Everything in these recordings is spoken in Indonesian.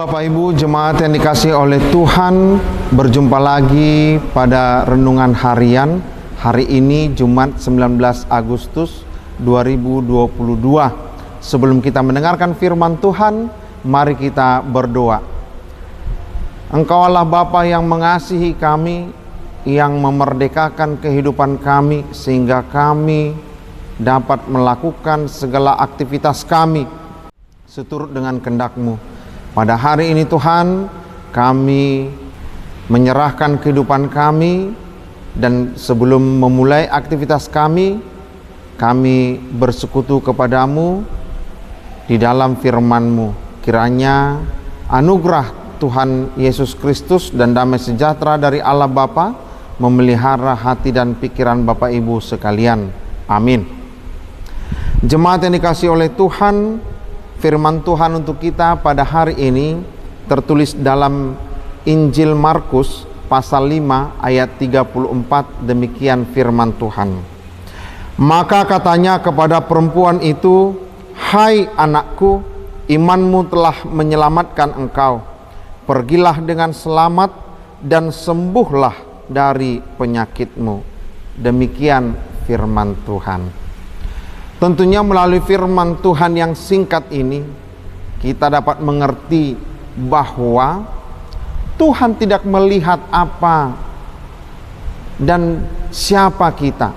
Shalom Bapak Ibu jemaat yang dikasihi oleh Tuhan. Berjumpa lagi pada renungan harian hari ini Jumat 19 Agustus 2022. Sebelum kita mendengarkan firman Tuhan, mari kita berdoa. Engkau Allah Bapa yang mengasihi kami, yang memerdekakan kehidupan kami sehingga kami dapat melakukan segala aktivitas kami seturut dengan kehendak-Mu. Pada hari ini Tuhan, kami menyerahkan kehidupan kami, dan sebelum memulai aktivitas kami bersekutu kepadamu di dalam firman-Mu. Kiranya anugerah Tuhan Yesus Kristus dan damai sejahtera dari Allah Bapa memelihara hati dan pikiran Bapak Ibu sekalian. Amin. Jemaat yang dikasihi oleh Tuhan, firman Tuhan untuk kita pada hari ini tertulis dalam Injil Markus pasal 5 ayat 34. Demikian firman Tuhan. Maka katanya kepada perempuan itu, "Hai anakku, imanmu telah menyelamatkan engkau. Pergilah dengan selamat dan sembuhlah dari penyakitmu." Demikian firman Tuhan. Tentunya melalui firman Tuhan yang singkat ini, kita dapat mengerti bahwa Tuhan tidak melihat apa dan siapa kita.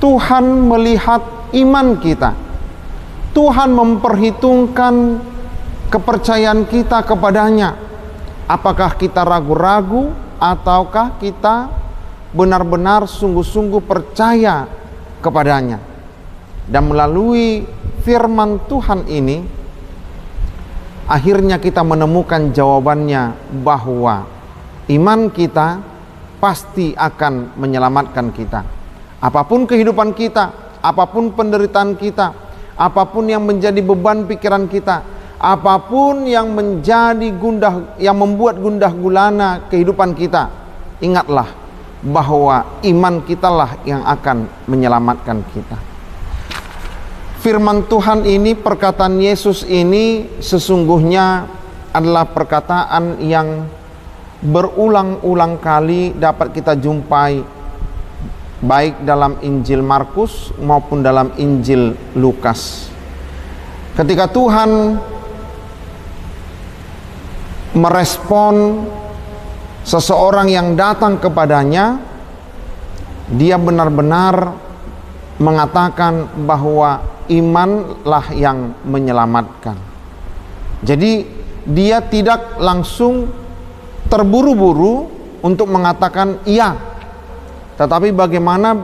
Tuhan melihat iman kita. Tuhan memperhitungkan kepercayaan kita kepadanya. Apakah kita ragu-ragu ataukah kita benar-benar sungguh-sungguh percaya kepadanya. Dan melalui firman Tuhan ini, akhirnya kita menemukan jawabannya bahwa iman kita pasti akan menyelamatkan kita. Apapun kehidupan kita, apapun penderitaan kita, apapun yang menjadi beban pikiran kita, apapun yang membuat gundah gulana kehidupan kita, ingatlah bahwa iman kitalah yang akan menyelamatkan kita. Firman Tuhan ini, perkataan Yesus ini sesungguhnya adalah perkataan yang berulang-ulang kali dapat kita jumpai baik dalam Injil Markus maupun dalam Injil Lukas. Ketika Tuhan merespon seseorang yang datang kepadanya, dia benar-benar mengatakan bahwa imanlah yang menyelamatkan. Jadi dia tidak langsung terburu-buru untuk mengatakan iya, tetapi bagaimana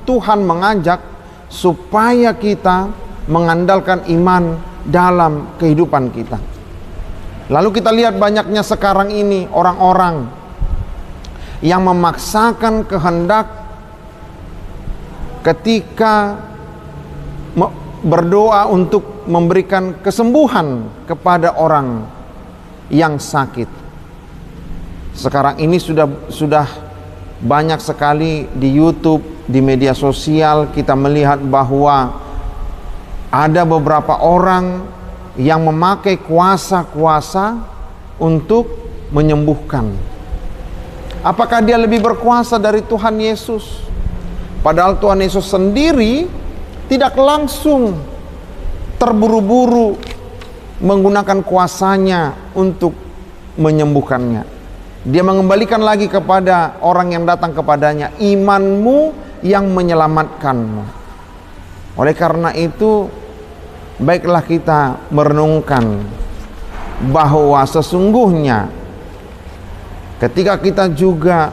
Tuhan mengajak supaya kita mengandalkan iman dalam kehidupan kita. Lalu kita lihat banyaknya sekarang ini orang-orang yang memaksakan kehendak ketika berdoa untuk memberikan kesembuhan kepada orang yang sakit. Sekarang ini sudah banyak sekali di YouTube, di media sosial kita melihat bahwa ada beberapa orang yang memakai kuasa-kuasa untuk menyembuhkan. Apakah dia lebih berkuasa dari Tuhan Yesus? Padahal Tuhan Yesus sendiri tidak langsung terburu-buru menggunakan kuasanya untuk menyembuhkannya. Dia mengembalikan lagi kepada orang yang datang kepadanya, imanmu yang menyelamatkanmu. Oleh karena itu, baiklah kita merenungkan bahwa sesungguhnya ketika kita juga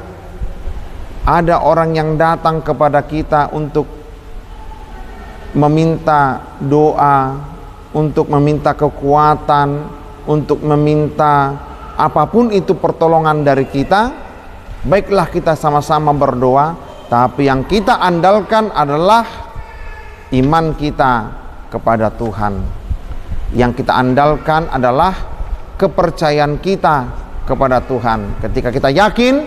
ada orang yang datang kepada kita untuk meminta doa, untuk meminta kekuatan, untuk meminta apapun itu pertolongan dari kita, baiklah kita sama-sama berdoa, tapi yang kita andalkan adalah iman kita kepada Tuhan. Yang kita andalkan adalah kepercayaan kita kepada Tuhan. Ketika kita yakin,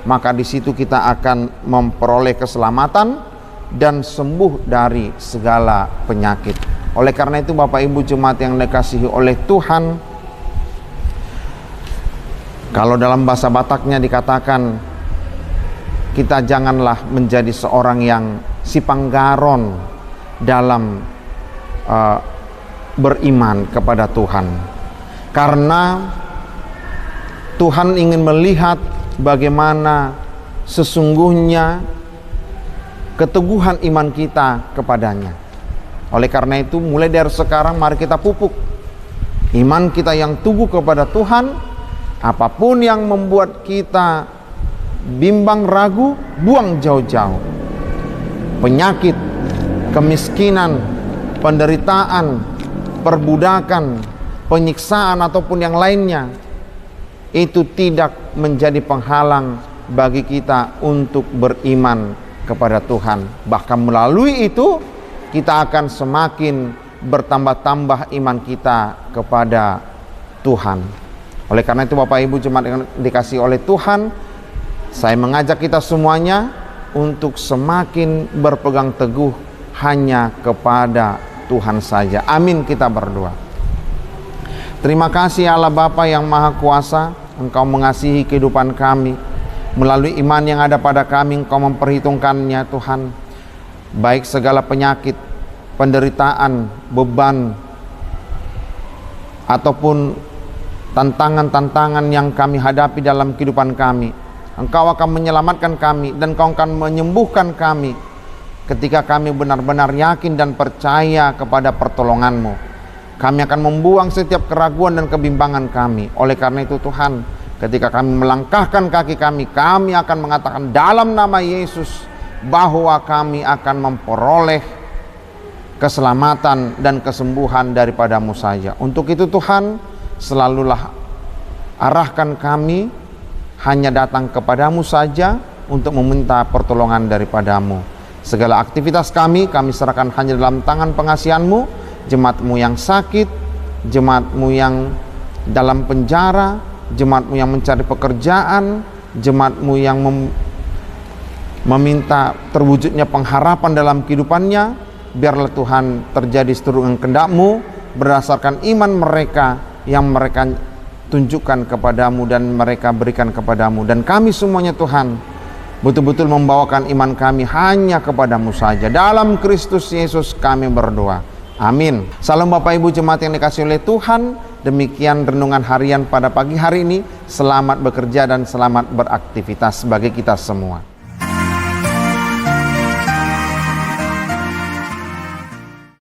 maka di situ kita akan memperoleh keselamatan dan sembuh dari segala penyakit. Oleh karena itu Bapak Ibu jemaat yang dikasihi oleh Tuhan, Kalau dalam bahasa Bataknya dikatakan, kita janganlah menjadi seorang yang sipanggaron dalam beriman kepada Tuhan, karena Tuhan ingin melihat bagaimana sesungguhnya keteguhan iman kita kepadanya. Oleh karena itu, mulai dari sekarang mari kita pupuk iman kita yang teguh kepada Tuhan. Apapun yang membuat kita bimbang ragu, buang jauh-jauh. Penyakit, kemiskinan, penderitaan, perbudakan, penyiksaan ataupun yang lainnya, itu tidak menjadi penghalang bagi kita untuk beriman kepada Tuhan. Bahkan melalui itu kita akan semakin bertambah-tambah iman kita kepada Tuhan. Oleh karena itu Bapak Ibu jemaat yang dikasihi oleh Tuhan, saya mengajak kita semuanya untuk semakin berpegang teguh hanya kepada Tuhan saja. Amin, kita berdoa. Terima kasih Allah Bapa yang Maha Kuasa, Engkau mengasihi kehidupan kami. Melalui iman yang ada pada kami, Engkau memperhitungkannya Tuhan. Baik segala penyakit, penderitaan, beban, ataupun tantangan-tantangan yang kami hadapi dalam kehidupan kami, Engkau akan menyelamatkan kami dan Engkau akan menyembuhkan kami ketika kami benar-benar yakin dan percaya kepada pertolongan-Mu. Kami akan membuang setiap keraguan dan kebimbangan kami. Oleh karena itu Tuhan, ketika kami melangkahkan kaki kami, kami akan mengatakan dalam nama Yesus bahwa kami akan memperoleh keselamatan dan kesembuhan daripada-Mu saja. Untuk itu Tuhan, selalulah arahkan kami hanya datang kepadamu saja untuk meminta pertolongan daripada-Mu. Segala aktivitas kami serahkan hanya dalam tangan pengasihan-Mu. Jemaat-Mu yang sakit, Jemaat-Mu yang dalam penjara, Jemaat-Mu yang mencari pekerjaan, Jemaat-Mu yang meminta terwujudnya pengharapan dalam kehidupannya, biarlah Tuhan terjadi seturut kehendak-Mu berdasarkan iman mereka yang mereka tunjukkan kepadamu dan mereka berikan kepadamu. Dan kami semuanya Tuhan betul-betul membawakan iman kami hanya kepadamu saja. Dalam Kristus Yesus kami berdoa. Amin. Salam Bapak Ibu jemaat yang dikasihi oleh Tuhan. Demikian renungan harian pada pagi hari ini. Selamat bekerja dan selamat beraktivitas bagi kita semua.